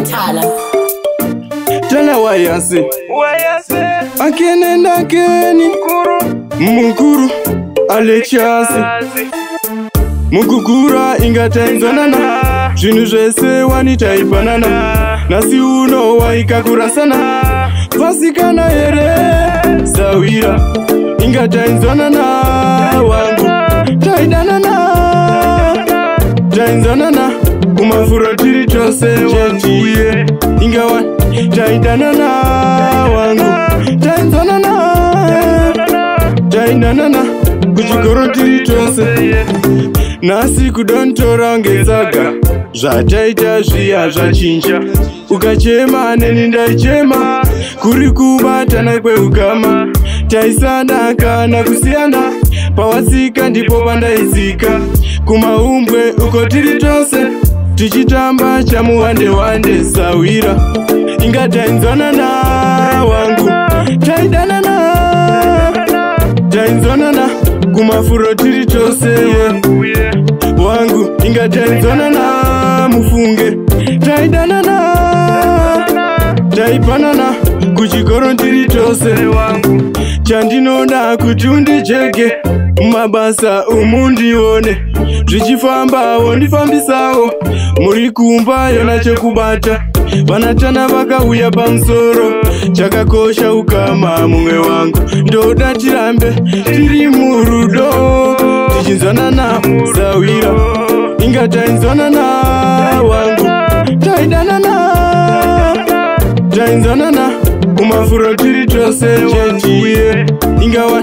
talent. Tala wayase akenenda keni mukuru alechasi mukukura ingatenzanana zvinhu zvese wanitaipanana nasi uno waikakurasana vasikana here zawira ingatenzanana wangu taidanana kumafuro tiri tose chetiye ingawa taidanana wangu taidanana kuchikoro tiri tose nasi kudontora ngesaga zvataita zviya zvachinja ukachema neni ndaichema kuri kubatana kweukama taisadaka nakusiyana pawasika ndipo pandaizika kumaumbwe uko tiri tose tichitamba chamuwande sawira ingatainzwanana wangu taidanana kumafuro tiri tose wangu ingatainzwanana mufunge taidanana taipanana kuchikoro tiri tose wangu chandinoda kuti undijege mumabasa umundione zvichifambawo ndifambisawo muri kumba yona chekubata vanatana vakauya pamusoro chakakosha ukama mumwe wangu ndoda tirambe tiri murudo tichinzwanana zawira ingatainzwanana wangu taidanana kumafuro tiri tose chetiye ingawa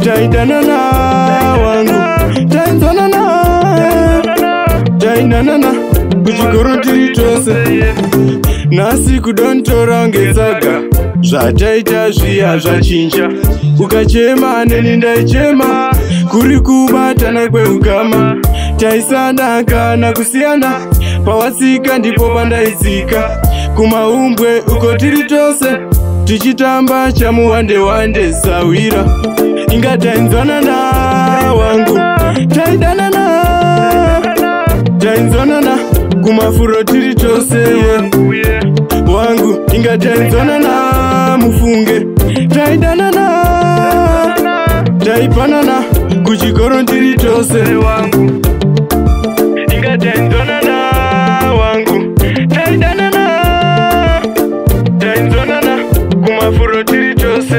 taidanana wangu taidanana kuchikoro tiri tose nasi kudontora ngesaga zvataita zviya zvachinja ukachema neni ndaichema kuri kubatana kweukama taisadaka nakusiyana pawasika ndipo pandaizika kumaumbwe uko tiri tose tichitamba chamuwande sawira ingatainzwanana wangu taidanana kumafuro tiri tose wangu ingatainzwanana mufunge taidanana taipanana kuchikoro tiri tose wangu ingatainzwanana wangu taidanana kumafuro tiri tose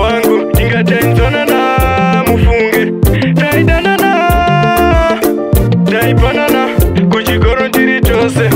wangu ingatainzwanana mufunge taidanana taipanana kuchikoro tiri tose